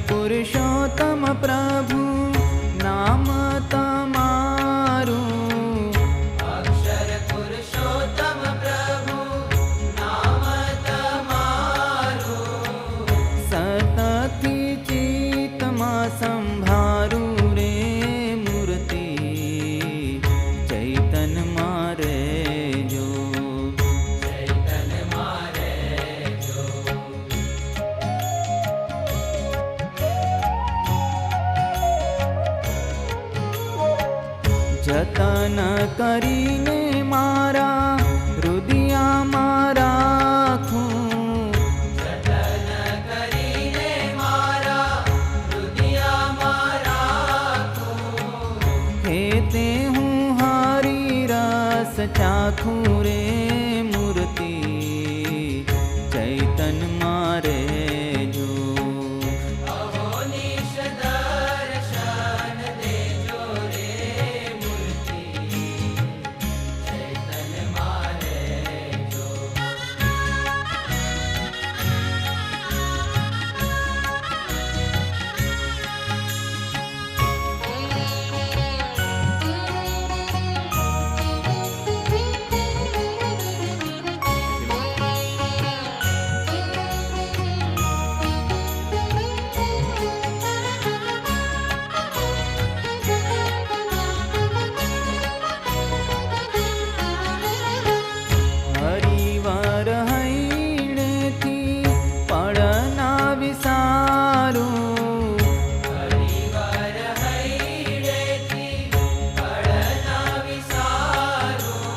पुरुषोत्तम प्रभु नाम तमारू। अक्षर पुरुषोत्तम प्रभु नाम तमारू। सतति चित्तमा संभारू रे मूर्ति चैतन मारे जो। चैतन मारे जो। जतन करीने मारा हृदयમાં રાખું। जतन करीने मारा हृदयમાં રાખું। हे ते हूँ हरि रस चाखूं रे मूर्ति चैतन मारे जो। अहोनिश दर्शन देजो रे मूर्ति चैतन मारे जो। હરિવાર હૈણેથી પડના વિસારું। હરિવાર હૈડેથી કળના વિસારું।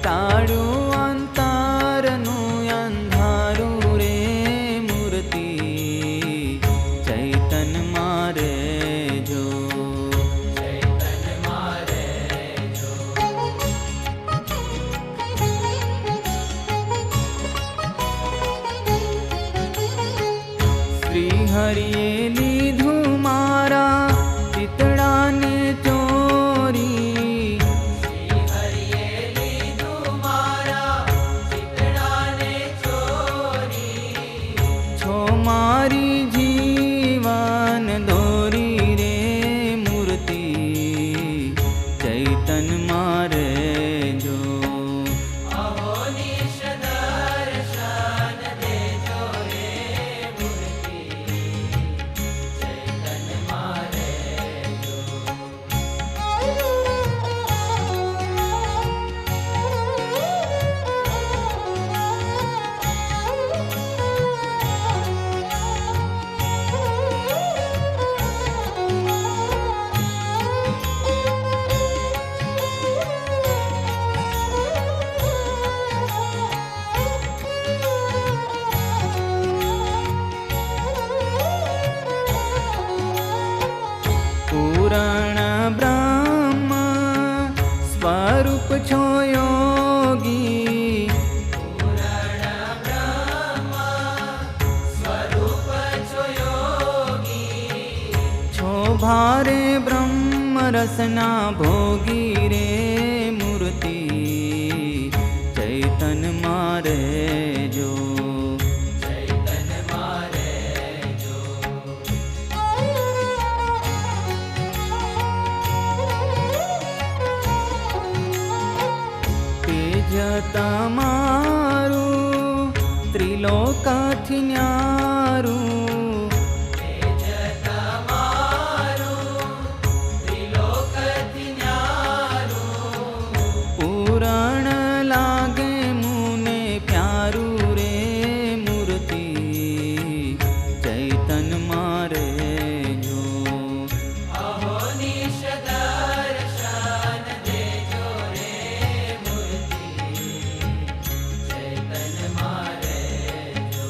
તાળું અંતરનું અંધારું રે મૂર્તિ ચૈતન મારે જો। ચૈતન મારે જો। શ્રી હરિએ લીધું મારા ચિતડાને ચોરી। શ્રી હરિએ લીધું મારા ચિતડાને ચોરી। છો મારી જીવન દોરી રે મૂર્તિ ચૈતન મારે જો। અહોનિશ દર્શન દેજો રે મૂર્તિ ચૈતન મારે જો। પૂરણ બ્રહ્મ સ્વરૂપ છો યોગી। પૂરણ બ્રહ્મ સ્વરૂપ છો યોગી। છો ભારે બ્રહ્મ રસના ભોગી રે મૂર્તિ ચૈતન મારે જો। ચૈતન મારે જો। તેજ તમારું ત્રિલોકથી ન્યારું। તેજ તમારું ત્રિલોકથી ન્યારું। પૂરણ લાગે મુને પ્યારું રે મૂર્તિ ચૈતન મારે જો। અહોનિશ દર્શન દેજો રે મૂર્તિ ચૈતન મારે જો।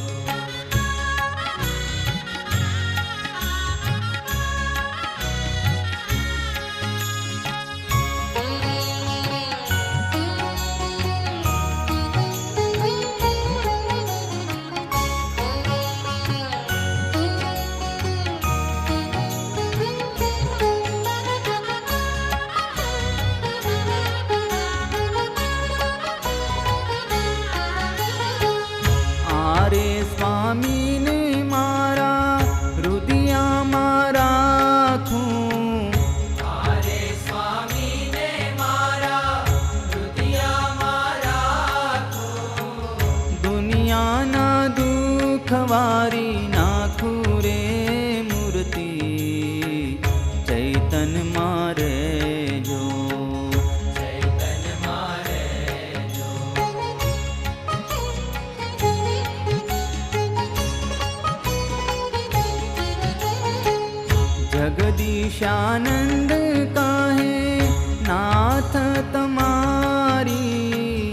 આરે સ્વામીને મારા હૃદય ખવારી નાખું રે મૂર્તિ ચૈતન મારે જો ચૈતન મારે જો જગદીશાનંદ કાહે નાથ તમારી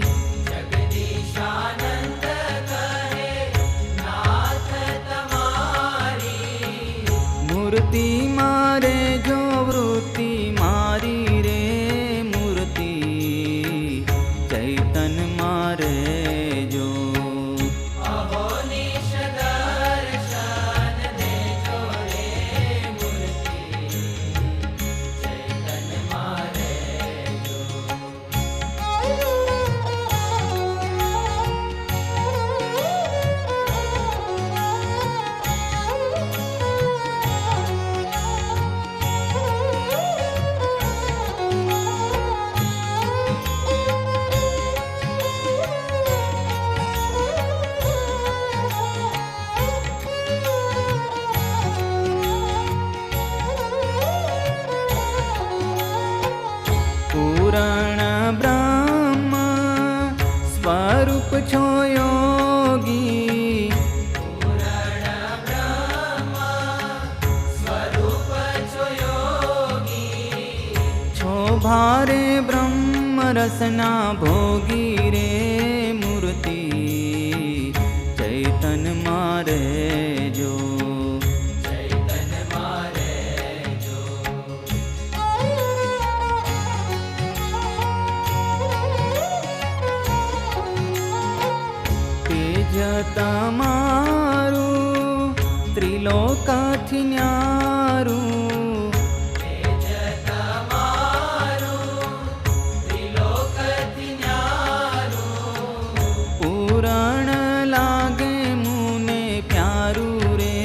જગદીશાનંદ કહે નાથ તમારી મૂર્તિ મારે જો વૃત્તિ મારી રે મૂર્તિ ચૈતન મારે જો અહો નિશ દર્શન દેજો રે મૂર્તિ ચૈતન મારે જો પૂરણ બ્રહ્મ સ્વરૂપ છો યોગી પૂરણ બ્રહ્મ સ્વરૂપ છો યોગી છો ભારે બ્રહ્મ રસના ભોગી રે મૂર્તિ ચૈતન મારે જો ચૈતન મારે જો તેજ તમારું ત્રિલોકાથી ન્યારું તેજ તમારું ત્રિલોકથી ન્યારું પૂરણ લાગે મુને પ્યારું રે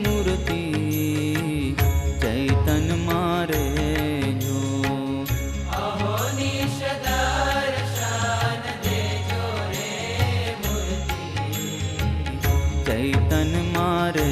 મૂર્તિ ચૈતન મારે જો અહો નિશ દર્શન દેજો રે મૂર્તિ ચૈતન મારે